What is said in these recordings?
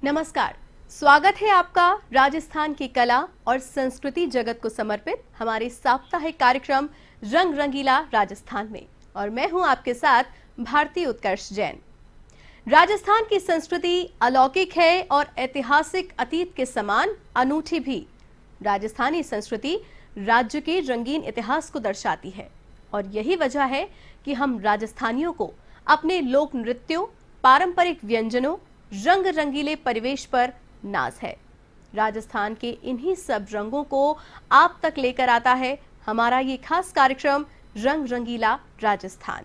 नमस्कार, स्वागत है आपका राजस्थान की कला और संस्कृति जगत को समर्पित हमारे साप्ताहिक कार्यक्रम रंग रंगीला राजस्थान में। और मैं हूं आपके साथ भारती उत्कर्ष जैन। राजस्थान की संस्कृति अलौकिक है और ऐतिहासिक अतीत के समान अनूठी भी। राजस्थानी संस्कृति राज्य के रंगीन इतिहास को दर्शाती है और यही वजह है कि हम राजस्थानियों को अपने लोक नृत्यों, पारंपरिक व्यंजनों, रंग रंगीले परिवेश पर नाज है। राजस्थान के इन्हीं सब रंगों को आप तक लेकर आता है हमारा ये खास कार्यक्रम रंग रंगीला राजस्थान।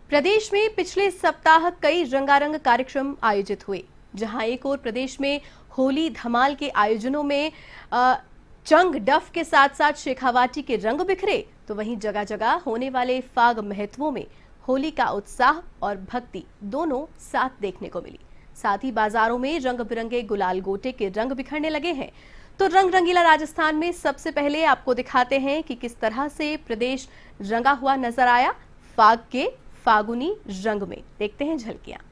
प्रदेश में पिछले सप्ताह कई रंगारंग कार्यक्रम आयोजित हुए, जहां एक ओर प्रदेश में होली धमाल के आयोजनों में जंग डफ के साथ साथ शेखावाटी के रंग बिखरे, तो वहीं जगह जगह होने वाले फाग महोत्सवों में होली का उत्साह और भक्ति दोनों साथ देखने को मिली। साथ ही बाजारों में रंग बिरंगे गुलाल गोटे के रंग बिखरने लगे हैं। तो रंग रंगीला राजस्थान में सबसे पहले आपको दिखाते हैं कि किस तरह से प्रदेश रंगा हुआ नजर आया फाग के फागुनी रंग में। देखते हैं झलकियां।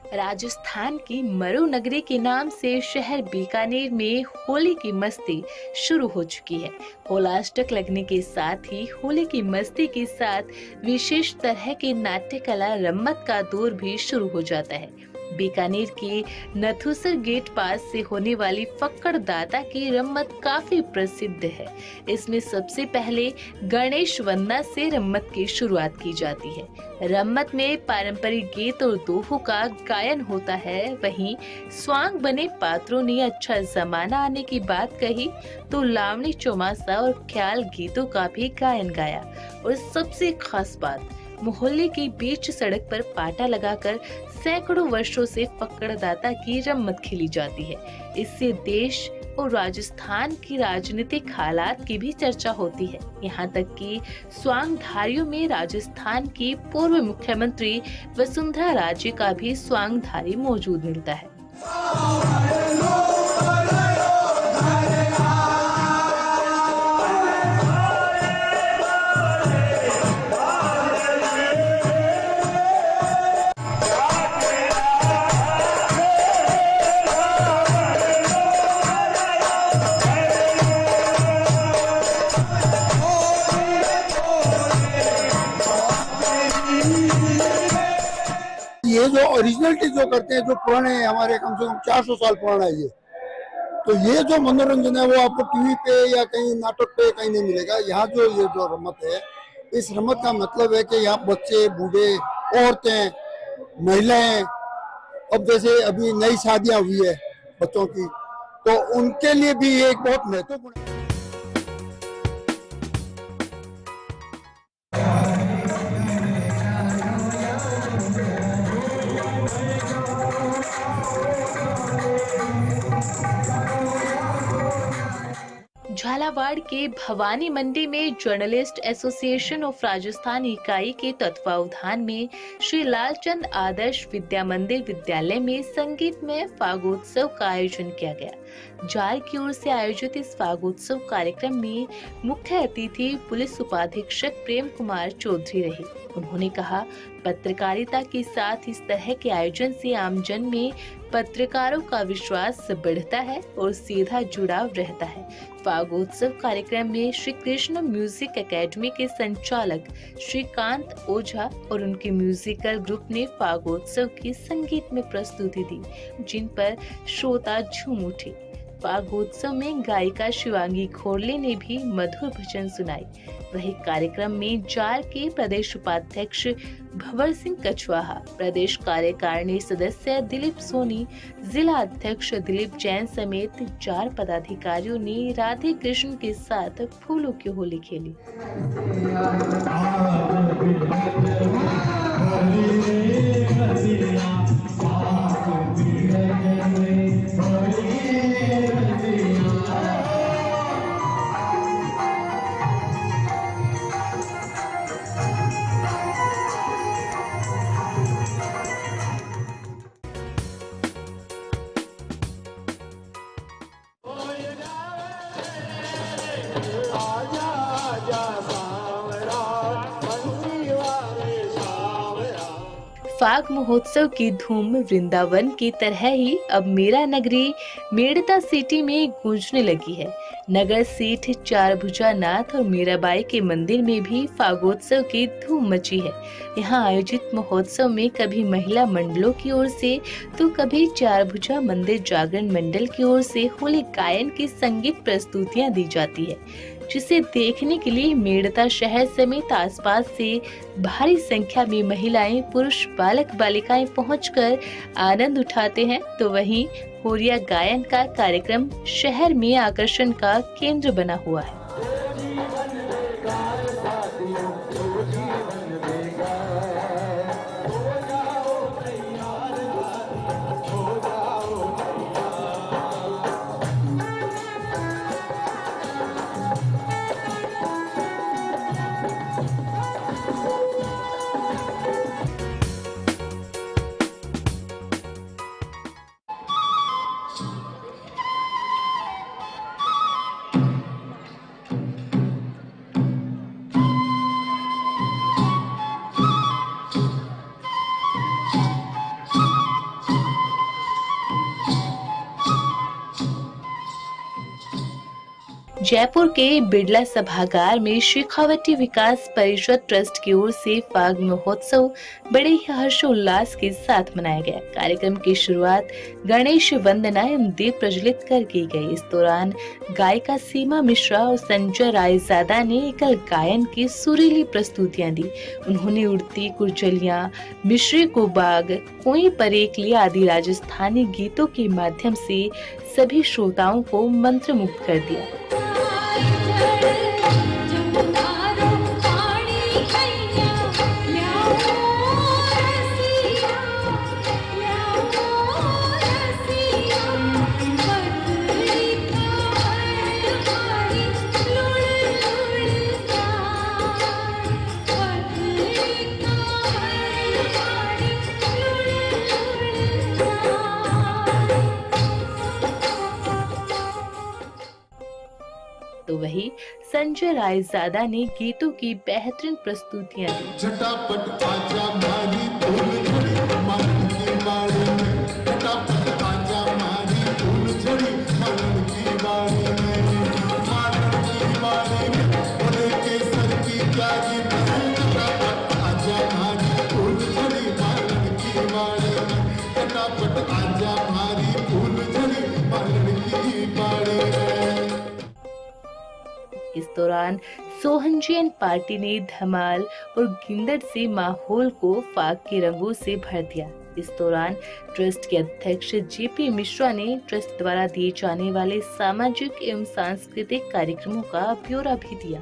राजस्थान की मरु नगरी के नाम से शहर बीकानेर में होली की मस्ती शुरू हो चुकी है। होलाष्टक लगने के साथ ही होली की मस्ती के साथ विशेष तरह के नाट्य कला रम्मत का दौर भी शुरू हो जाता है। बीकानेर के नथुसर गेट पास से होने वाली फक्कड़ दाता की रम्मत काफी प्रसिद्ध है। इसमें सबसे पहले गणेश वंदना से रम्मत की शुरुआत की जाती है। रम्मत में पारंपरिक गीत और दोहों का गायन होता है। वहीं स्वांग बने पात्रों ने अच्छा जमाना आने की बात कही तो लावणी चौमासा और ख्याल गीतों का भी गायन गाया। और सबसे खास बात, मोहल्ले के बीच सड़क पर पाटा लगाकर सैकड़ों वर्षों से फक्कड़ दाता की रम्मत खेली जाती है। इससे देश और राजस्थान की राजनीतिक हालात की भी चर्चा होती है। यहाँ तक कि स्वांगधारियों में राजस्थान की पूर्व मुख्यमंत्री वसुंधरा राजे का भी स्वांगधारी मौजूद मिलता है। ये जो ओरिजिनलिटी जो करते हैं, जो पुराने हमारे कम से कम 400 साल पुराना है ये, तो ये जो मनोरंजन है वो आपको टीवी पे या कहीं नाटक पे कहीं नहीं मिलेगा। यहाँ जो ये जो रमत है, इस रमत का मतलब है कि यहाँ बच्चे, बूढ़े, औरतें, महिलाएं, अब जैसे अभी नई शादियां हुई है बच्चों की, तो उनके लिए भी ये एक बहुत महत्वपूर्ण है। झालावाड़ के भवानी मंडी में जर्नलिस्ट एसोसिएशन ऑफ राजस्थान इकाई के तत्वावधान में श्री लालचंद आदर्श विद्या मंदिर विद्यालय में संगीतमय फागोत्सव का आयोजन किया गया। जार की ओर से आयोजित इस फागोत्सव कार्यक्रम में मुख्य अतिथि पुलिस उपाधीक्षक प्रेम कुमार चौधरी रहे। उन्होंने कहा, पत्रकारिता के साथ इस तरह के आयोजन से आमजन में पत्रकारों का विश्वास बढ़ता है और सीधा जुड़ाव रहता है। फागोत्सव कार्यक्रम में श्री कृष्ण म्यूजिक एकेडमी के संचालक श्रीकांत ओझा और उनके म्यूजिकल ग्रुप ने फागोत्सव की संगीत में प्रस्तुति दी, जिन पर श्रोता झूम उठे। फागोत्सव में गायिका शिवांगी खोरले ने भी मधुर भजन सुनाई। वही कार्यक्रम में जार के प्रदेश उपाध्यक्ष भंवर सिंह कछवाहा, प्रदेश कार्यकारिणी सदस्य दिलीप सोनी, जिला अध्यक्ष दिलीप जैन समेत जार पदाधिकारियों ने राधे कृष्ण के साथ फूलों की होली खेली। फाग महोत्सव की धूम वृंदावन की तरह ही अब मेरा नगरी मेड़ता सिटी में गूंजने लगी है। नगर सेठ चारभुजा नाथ और मीराबाई के मंदिर में भी फागोत्सव की धूम मची है। यहाँ आयोजित महोत्सव में कभी महिला मंडलों की ओर से तो कभी चारभुजा मंदिर जागरण मंडल की ओर से होली गायन की संगीत प्रस्तुतियां दी जाती है, जिसे देखने के लिए मेड़ता शहर समेत आसपास से भारी संख्या में महिलाएं, पुरुष, बालक बालिकाएं पहुंचकर आनंद उठाते हैं। तो वहीं होरिया गायन का कार्यक्रम शहर में आकर्षण का केंद्र बना हुआ है। जयपुर के बिड़ला सभागार में शेखावटी विकास परिषद ट्रस्ट की ओर से फाग महोत्सव बड़े ही हर्षोल्लास के साथ मनाया गया। कार्यक्रम की शुरुआत गणेश वंदना एवं दीप प्रज्वलित कर की गई। इस दौरान गायिका सीमा मिश्रा और संजय रायजादा ने एकल गायन की सुरीली प्रस्तुतियां दी। उन्होंने उड़ती कुरचलियां, मिश्रे को बाग, कोई परेकली आदि राजस्थानी गीतों के माध्यम से सभी श्रोताओं को मंत्रमुग्ध कर दिया। तो वही संजय रायजादा ने गीतों की बेहतरीन प्रस्तुतियां दी। झटापट आजा मारी फूल झड़ी मन की बाड़ी में, झटापट आजा मारी फूल झड़ी मन की बाड़ी में, मालन की बाड़ी में बोले केसर की प्यारी में, झटापट आजा मारी फूल झड़ी मालन की बाड़ी में, झटापट आजा मारी फूल झड़ी मालन की बाड़ी में। इस दौरान सोहनजियन पार्टी ने धमाल और गिंदड़ से माहौल को फाग के रंगों से भर दिया। इस दौरान ट्रस्ट के अध्यक्ष जेपी मिश्रा ने ट्रस्ट द्वारा दिए जाने वाले सामाजिक एवं सांस्कृतिक कार्यक्रमों का ब्यौरा भी दिया।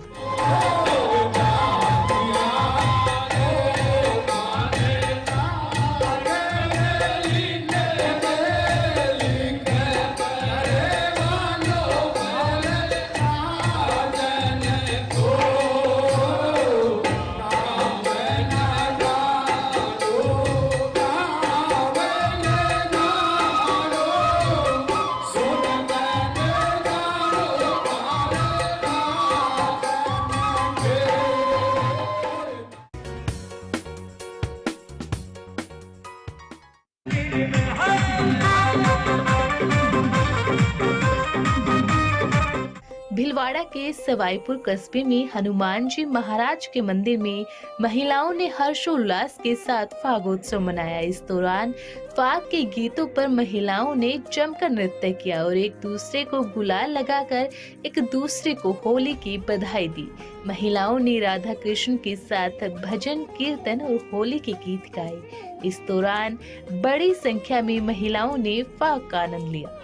भीलवाड़ा के सवाईपुर कस्बे में हनुमान जी महाराज के मंदिर में महिलाओं ने हर्षोल्लास के साथ फागोत्सव मनाया। इस दौरान फाग के गीतों पर महिलाओं ने जमकर नृत्य किया और एक दूसरे को गुलाल लगाकर एक दूसरे को होली की बधाई दी। महिलाओं ने राधा कृष्ण के साथ भजन, कीर्तन और होली के गीत गाए। इस दौरान बड़ी संख्या में महिलाओं ने फाग का आनंद लिया।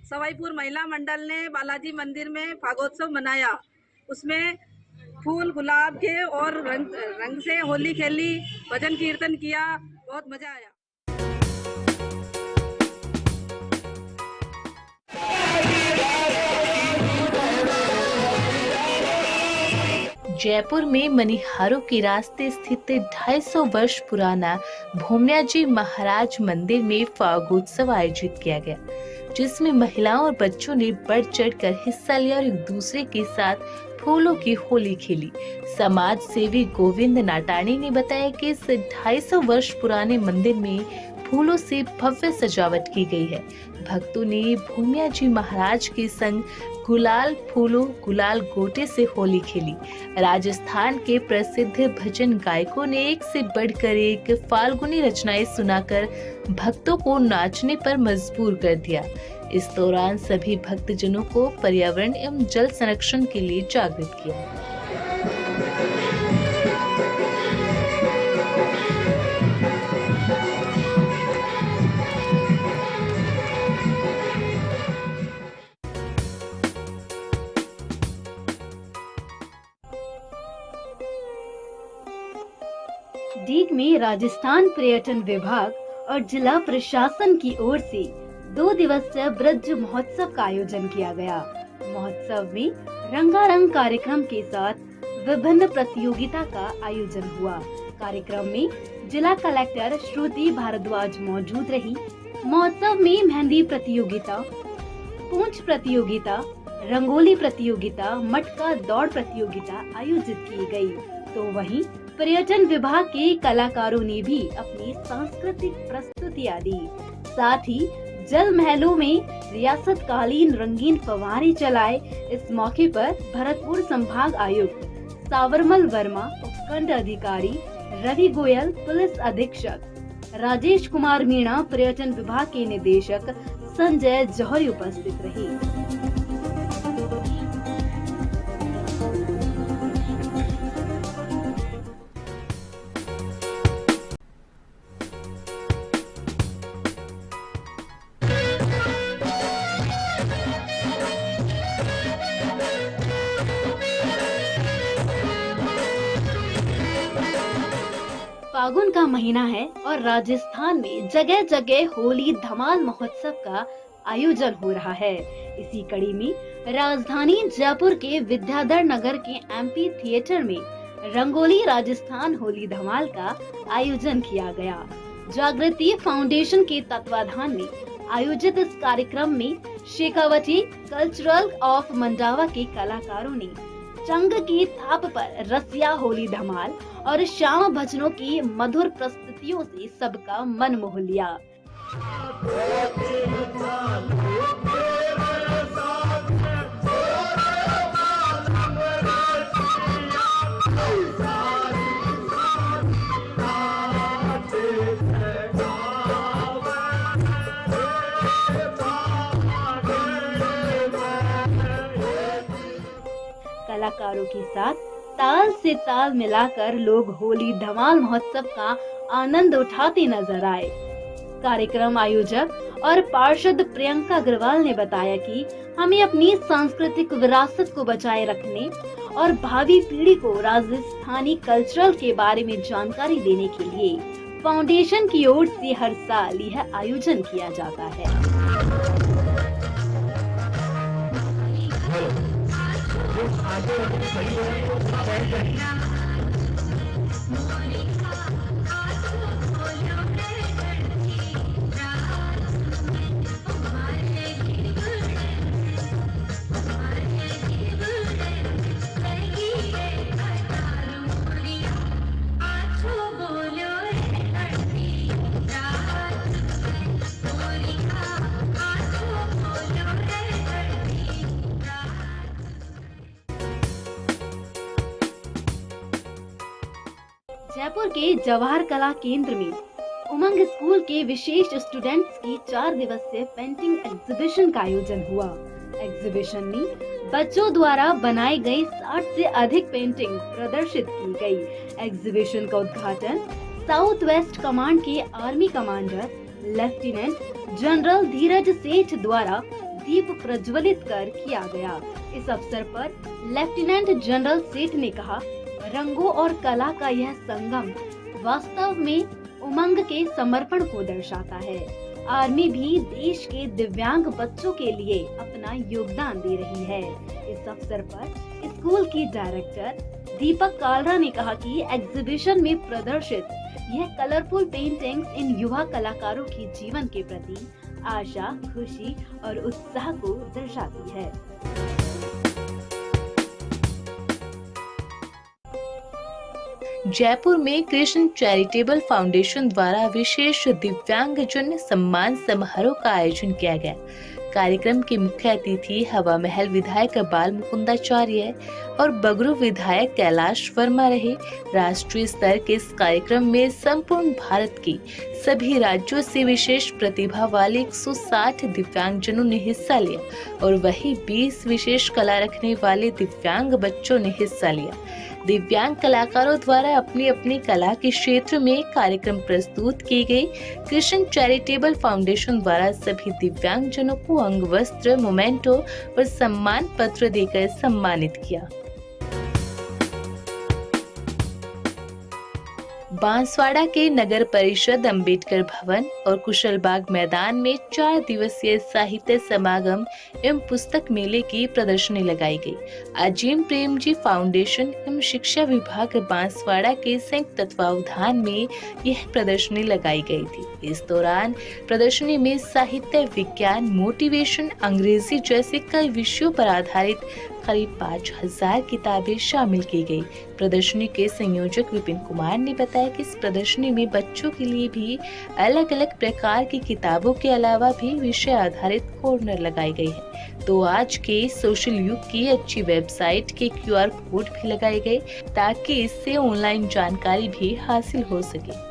सवाईपुर महिला मंडल ने बालाजी मंदिर में फागोत्सव मनाया। उसमें फूल गुलाब के और रंग से होली खेली, भजन कीर्तन किया, बहुत मजा आया। जयपुर में मनिहारों के रास्ते स्थित 250 वर्ष पुराना भोमया जी महाराज मंदिर में फागोत्सव आयोजित किया गया। जिसमें महिलाओं और बच्चों ने बढ़ चढ़कर हिस्सा लिया और एक दूसरे के साथ फूलों की होली खेली। समाज सेवी गोविंद नाटानी ने बताया कि इस 250 वर्ष पुराने मंदिर में फूलों से भव्य सजावट की गई है। भक्तों ने भूमिया जी महाराज के संग गुलाल फूलों गुलाल गोटे से होली खेली। राजस्थान के प्रसिद्ध भजन गायकों ने एक से बढ़कर एक फाल्गुनी रचनाएं सुनाकर भक्तों को नाचने पर मजबूर कर दिया। इस दौरान सभी भक्तजनों को पर्यावरण एवं जल संरक्षण के लिए जागृत किया। डीग में राजस्थान पर्यटन विभाग और जिला प्रशासन की ओर से 2 दिवसीय ब्रज महोत्सव का आयोजन किया गया। महोत्सव में रंगारंग कार्यक्रम के साथ विभिन्न प्रतियोगिता का आयोजन हुआ। कार्यक्रम में जिला कलेक्टर श्रुति भारद्वाज मौजूद रही। महोत्सव में मेहंदी प्रतियोगिता, पूंछ प्रतियोगिता, रंगोली प्रतियोगिता, मटका दौड़ प्रतियोगिता आयोजित की गई। तो वहीं पर्यटन विभाग के कलाकारों ने भी अपनी सांस्कृतिक प्रस्तुतियां दी। साथ ही जल महलों में रियासत कालीन रंगीन फव्वारे चलाए। इस मौके पर भरतपुर संभाग आयुक्त सावरमल वर्मा, उपखंड अधिकारी रवि गोयल, पुलिस अधीक्षक राजेश कुमार मीणा, पर्यटन विभाग के निदेशक संजय जौहरी उपस्थित रहे। फागुन का महीना है और राजस्थान में जगह जगह होली धमाल महोत्सव का आयोजन हो रहा है। इसी कड़ी में राजधानी जयपुर के विद्याधर नगर के एमपी थिएटर में रंगोली राजस्थान होली धमाल का आयोजन किया गया। जागृति फाउंडेशन के तत्वाधान में आयोजित इस कार्यक्रम में शेखावटी कल्चरल ऑफ मंडावा के कलाकारों ने चंग की थाप पर रसिया होली धमाल और श्याम भजनों की मधुर प्रस्तुतियों से सबका मन मोह लिया। कलाकारों के साथ ताल से ताल मिलाकर लोग होली धमाल महोत्सव का आनंद उठाते नजर आए। कार्यक्रम आयोजक और पार्षद प्रियंका अग्रवाल ने बताया कि हमें अपनी सांस्कृतिक विरासत को बचाए रखने और भावी पीढ़ी को राजस्थानी कल्चरल के बारे में जानकारी देने के लिए फाउंडेशन की ओर से हर साल यह आयोजन किया जाता है। जयपुर के जवाहर कला केंद्र में उमंग स्कूल के विशेष स्टूडेंट्स की 4 दिवसीय पेंटिंग एग्जीबिशन का आयोजन हुआ। एग्जीबिशन में बच्चों द्वारा बनाई गई 60 से अधिक पेंटिंग प्रदर्शित की गई। एग्जीबिशन का उद्घाटन साउथ वेस्ट कमांड के आर्मी कमांडर लेफ्टिनेंट जनरल धीरज सेठ द्वारा दीप प्रज्वलित कर किया गया। इस अवसर पर लेफ्टिनेंट जनरल सेठ ने कहा, रंगों और कला का यह संगम वास्तव में उमंग के समर्पण को दर्शाता है। आर्मी भी देश के दिव्यांग बच्चों के लिए अपना योगदान दे रही है। इस अवसर पर स्कूल की डायरेक्टर दीपक कालरा ने कहा कि एग्जीबिशन में प्रदर्शित यह कलरफुल पेंटिंग्स इन युवा कलाकारों के जीवन के प्रति आशा, खुशी और उत्साह को दर्शाती है। जयपुर में कृष्ण चैरिटेबल फाउंडेशन द्वारा विशेष दिव्यांगजन सम्मान समारोह का आयोजन किया गया। कार्यक्रम के मुख्य अतिथि हवा महल विधायक बाल मुकुंदाचार्य और बगरू विधायक कैलाश वर्मा रहे। राष्ट्रीय स्तर के इस कार्यक्रम में संपूर्ण भारत की सभी राज्यों से विशेष प्रतिभा वाले 160 दिव्यांगजनों ने हिस्सा लिया और वही 20 विशेष कला रखने वाले दिव्यांग बच्चों ने हिस्सा लिया। दिव्यांग कलाकारों द्वारा अपनी अपनी कला के क्षेत्र में कार्यक्रम प्रस्तुत की गई। कृष्ण चैरिटेबल फाउंडेशन द्वारा सभी दिव्यांगजनों को अंग वस्त्र, मोमेंटो और सम्मान पत्र देकर सम्मानित किया। बांसवाड़ा के नगर परिषद अंबेडकर भवन और कुशलबाग मैदान में 4 दिवसीय साहित्य समागम एवं पुस्तक मेले की प्रदर्शनी लगाई गई। अजीम प्रेमजी फाउंडेशन एवं शिक्षा विभाग बांसवाड़ा के संयुक्त तत्वावधान में यह प्रदर्शनी लगाई गई थी। इस दौरान प्रदर्शनी में साहित्य, विज्ञान, मोटिवेशन, अंग्रेजी जैसे कई विषयों पर आधारित करीब 5000 किताबें शामिल की गई। प्रदर्शनी के संयोजक विपिन कुमार ने बताया कि इस प्रदर्शनी में बच्चों के लिए भी अलग अलग प्रकार की किताबों के अलावा भी विषय आधारित कॉर्नर लगाई गई है। तो आज के सोशल युग की अच्छी वेबसाइट के QR कोड भी लगाए गए ताकि इससे ऑनलाइन जानकारी भी हासिल हो सके।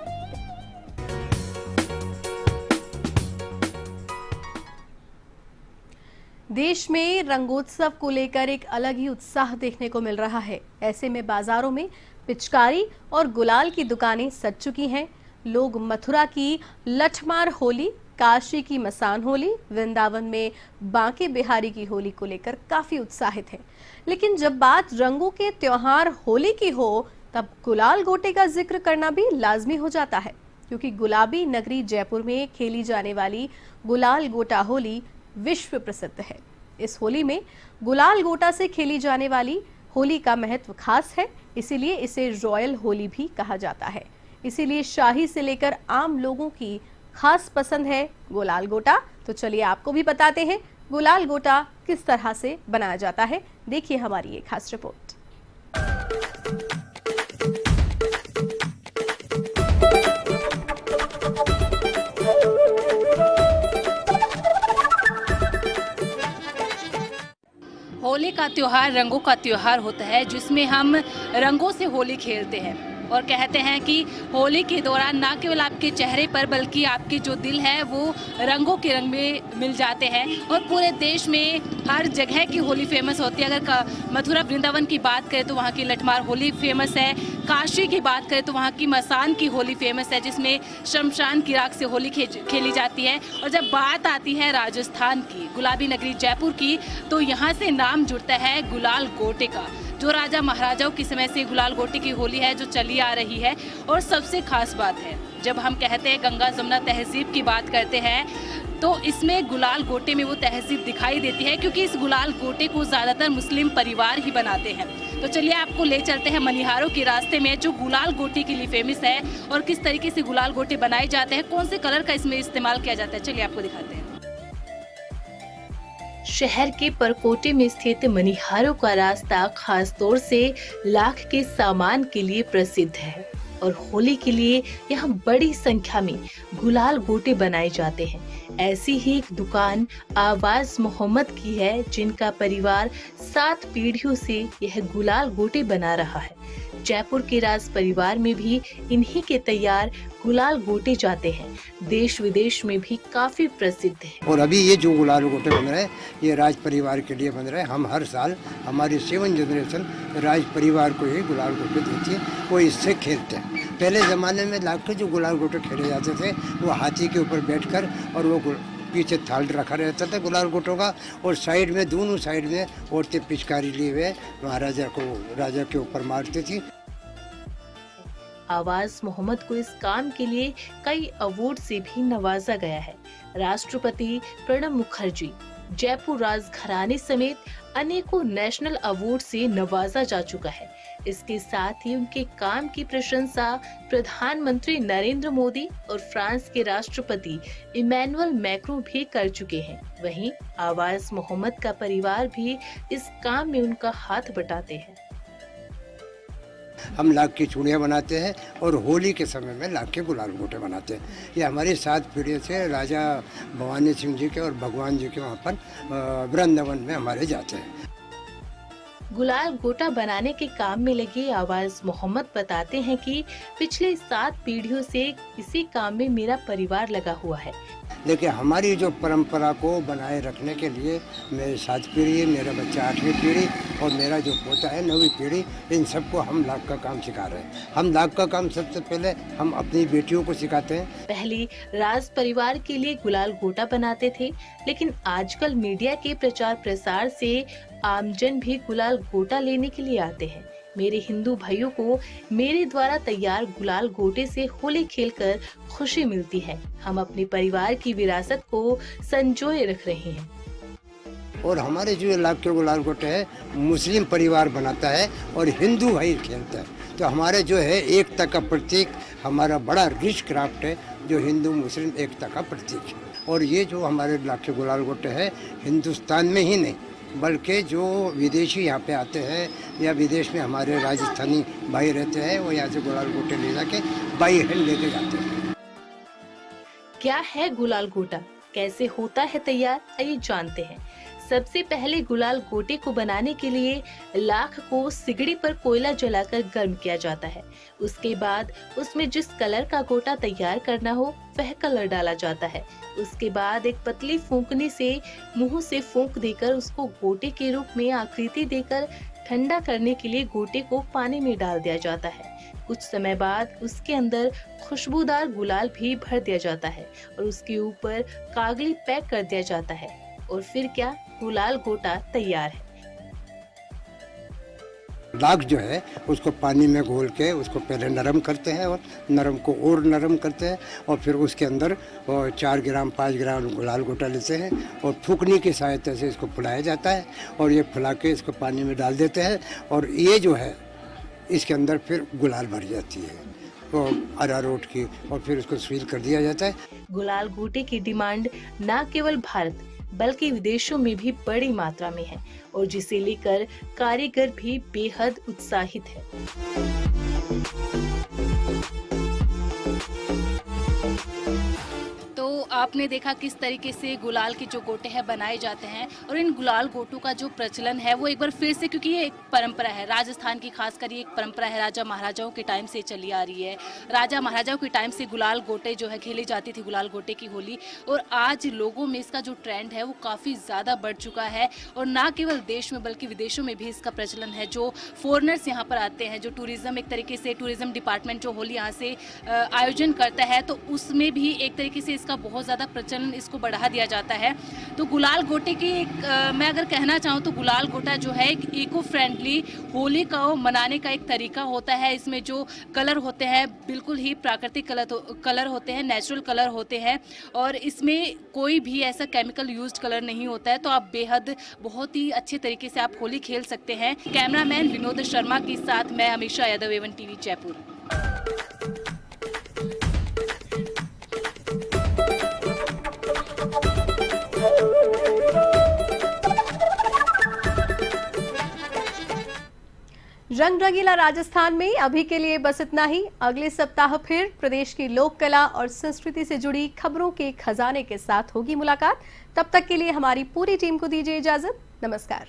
देश में रंगोत्सव को लेकर एक अलग ही उत्साह देखने को मिल रहा है। ऐसे में बाजारों में पिचकारी और गुलाल की दुकानें सज चुकी हैं। लोग मथुरा की लठमार होली, काशी की मसान होली, वृंदावन में बांके बिहारी की होली को लेकर काफी उत्साहित हैं। लेकिन जब बात रंगों के त्योहार होली की हो तब गुलाल गोटे का जिक्र करना भी लाजमी हो जाता है, क्योंकि गुलाबी नगरी जयपुर में खेली जाने वाली गुलाल गोटा होली विश्व प्रसिद्ध है। इस होली में गुलाल गोटा से खेली जाने वाली होली का महत्व खास है, इसीलिए इसे रॉयल होली भी कहा जाता है। इसीलिए शाही से लेकर आम लोगों की खास पसंद है गुलाल गोटा। तो चलिए आपको भी बताते हैं गुलाल गोटा किस तरह से बनाया जाता है। देखिए हमारी ये खास रिपोर्ट। होली का त्योहार रंगों का त्योहार होता है, जिसमें हम रंगों से होली खेलते हैं और कहते हैं कि होली के दौरान ना केवल आपके चेहरे पर बल्कि आपके जो दिल है वो रंगों के रंग में मिल जाते हैं। और पूरे देश में हर जगह की होली फेमस होती है। अगर मथुरा वृंदावन की बात करें तो वहाँ की लठमार होली फेमस है। काशी की बात करें तो वहाँ की मसान की होली फेमस है, जिसमें शमशान की राख से होली खेली जाती है। और जब बात आती है राजस्थान की गुलाबी नगरी जयपुर की, तो यहाँ से नाम जुड़ता है गुलाल गोटे का, जो राजा महाराजाओं के समय से गुलाल गोटे की होली है जो चली आ रही है। और सबसे खास बात है, जब हम कहते हैं गंगा जमुना तहजीब की बात करते हैं तो इसमें गुलाल गोटे में वो तहजीब दिखाई देती है, क्योंकि इस गुलाल गोटे को ज़्यादातर मुस्लिम परिवार ही बनाते हैं। तो चलिए आपको ले चलते हैं मनिहारों के रास्ते में, जो गुलाल गोटे के लिए फेमस है और किस तरीके से गुलाल गोटे बनाए जाते हैं, कौन से कलर का इसमें इस्तेमाल किया जाता है। चलिए आपको दिखाते हैं। शहर के परकोटे में स्थित मनिहारों का रास्ता खास तौर से लाख के सामान के लिए प्रसिद्ध है और होली के लिए यहाँ बड़ी संख्या में गुलाल गोटे बनाए जाते हैं। ऐसी ही एक दुकान आवाज मोहम्मद की है, जिनका परिवार 7 पीढ़ियों से यह गुलाल गोटे बना रहा है। जयपुर के राज परिवार में भी इन्हीं के तैयार गुलाल गोटे जाते हैं, देश विदेश में भी काफी प्रसिद्ध है। और अभी ये जो गुलाल गोटे बन रहे हैं ये राज परिवार के लिए बन रहे हैं। हम हर साल हमारी 7 जनरेशन राज परिवार को ही गुलाल गोटे देती है, वो इससे खेलते हैं। पहले ज़माने में लाखों जो गुलाल गोटे खेले जाते थे वो हाथी के ऊपर बैठकर, और वो पीछे थाल रखा रहता था गुलाल गोटों का, और साइड में दोनों साइड में औरतें पिचकारी लिए हुए राजा के ऊपर मारती थी। आवाज मोहम्मद को इस काम के लिए कई अवार्ड से भी नवाजा गया है। राष्ट्रपति प्रणब मुखर्जी, जयपुर राजघराने समेत अनेकों नेशनल अवार्ड से नवाजा जा चुका है। इसके साथ ही उनके काम की प्रशंसा प्रधानमंत्री नरेंद्र मोदी और फ्रांस के राष्ट्रपति इमैनुअल मैक्रों भी कर चुके हैं। वहीं आवाज मोहम्मद का परिवार भी इस काम में उनका हाथ बटाते हैं। हम लाख की चूड़ियाँ बनाते हैं और होली के समय में लाख के गुलाल गोटे बनाते हैं। ये हमारी 7 पीढ़ियों से राजा भवानी सिंह जी के और भगवान जी के वहाँ पर वृंदावन में हमारे जाते हैं। गुलाल गोटा बनाने के काम में लगे आवाज मोहम्मद बताते हैं कि पिछले 7 पीढ़ियों से इसी काम में मेरा परिवार लगा हुआ है। लेकिन हमारी जो परंपरा को बनाए रखने के लिए मेरी 7 पीढ़ी, मेरा बच्चा 8वीं पीढ़ी और मेरा जो पोता है 9वीं पीढ़ी, इन सबको हम लाख का काम सिखा रहे हैं। हम लाख का काम सबसे पहले हम अपनी बेटियों को सिखाते हैं। पहले राज परिवार के लिए गुलाल गोटा बनाते थे, लेकिन आजकल मीडिया के प्रचार प्रसार से आमजन भी गुलाल गोटा लेने के लिए आते हैं। मेरे हिंदू भाइयों को मेरे द्वारा तैयार गुलाल गोटे से होली खेलकर खुशी मिलती है। हम अपने परिवार की विरासत को संजोए रख रहे हैं। और हमारे जो लाख के गुलाल गोटे है मुस्लिम परिवार बनाता है और हिंदू भाई खेलता है। तो हमारे जो है एकता का प्रतीक हमारा बड़ा रिच क्राफ्ट है, जो हिंदू मुस्लिम एकता का प्रतीक है। और ये जो हमारे लाख के गुलाल गोटे है हिंदुस्तान में ही नहीं बल्कि जो विदेशी यहाँ पे आते हैं या विदेश में हमारे राजस्थानी भाई रहते हैं, वो यहाँ से गुलाल गोटे ले जाके बाई हैंड लेके जाते हैं। क्या है गुलाल गोटा, कैसे होता है तैयार, आइए जानते हैं। सबसे पहले गुलाल गोटे को बनाने के लिए लाख को सिगड़ी पर कोयला जलाकर गर्म किया जाता है। उसके बाद उसमें जिस कलर का गोटा तैयार करना हो वह कलर डाला जाता है। उसके बाद एक पतली फूंकनी से मुंह से फूंक देकर उसको गोटे के रूप में आकृति देकर ठंडा करने के लिए गोटे को पानी में डाल दिया जाता है। कुछ समय बाद उसके अंदर खुशबूदार गुलाल भी भर दिया जाता है और उसके ऊपर कागली पैक कर दिया जाता है और फिर क्या, गुलाल गोटा तैयार है। लाख जो है उसको पानी में घोल के उसको पहले नरम करते हैं और नरम को और नरम करते हैं और फिर उसके अंदर 4 ग्राम 5 ग्राम गुलाल गोटा लेते हैं और फूकनी की सहायता से इसको फुलाया जाता है और ये फुला के इसको पानी में डाल देते हैं और ये जो है इसके अंदर फिर गुलाल भर जाती है तो अरारोट की और फिर उसको सील कर दिया जाता है। गुलाल गोटे की डिमांड न केवल भारत बल्कि विदेशों में भी बड़ी मात्रा में है और जिसे लेकर कारीगर भी बेहद उत्साहित है। तो आपने देखा किस तरीके से गुलाल के जो गोटे हैं बनाए जाते हैं और इन गुलाल गोटों का जो प्रचलन है वो एक बार फिर से, क्योंकि ये एक परंपरा है राजस्थान की, खासकर ये एक परंपरा है, राजा महाराजाओं के टाइम से चली आ रही है। राजा महाराजाओं के टाइम से गुलाल गोटे जो है खेली जाती थी, गुलाल गोटे की होली, और आज लोगों में इसका जो ट्रेंड है वो काफ़ी ज़्यादा बढ़ चुका है और ना केवल देश में बल्कि विदेशों में भी इसका प्रचलन है। जो फॉरेनर्स यहाँ पर आते हैं, जो टूरिज़्म, एक तरीके से टूरिज़्म डिपार्टमेंट जो होली यहाँ से आयोजन करता है, तो उसमें भी एक तरीके से इसका बहुत ज़्यादा प्रचलन, इसको बढ़ा दिया जाता है। तो गुलाल गोटे की मैं अगर कहना चाहूँ तो गुलाल गोटा जो है एक इको फ्रेंडली होली का मनाने का एक तरीका होता है। इसमें जो कलर होते हैं बिल्कुल ही प्राकृतिक कलर होते हैं, नेचुरल कलर होते हैं और इसमें कोई भी ऐसा केमिकल यूज्ड कलर नहीं होता है। तो आप बेहद बहुत ही अच्छे तरीके से आप होली खेल सकते हैं। कैमरामैन विनोद शर्मा के साथ मैं हमेशा यादव, A1 टीवी जयपुर। रंग रंगीला राजस्थान में अभी के लिए बस इतना ही। अगले सप्ताह फिर प्रदेश की लोक कला और संस्कृति से जुड़ी खबरों के खजाने के साथ होगी मुलाकात। तब तक के लिए हमारी पूरी टीम को दीजिए इजाजत। नमस्कार।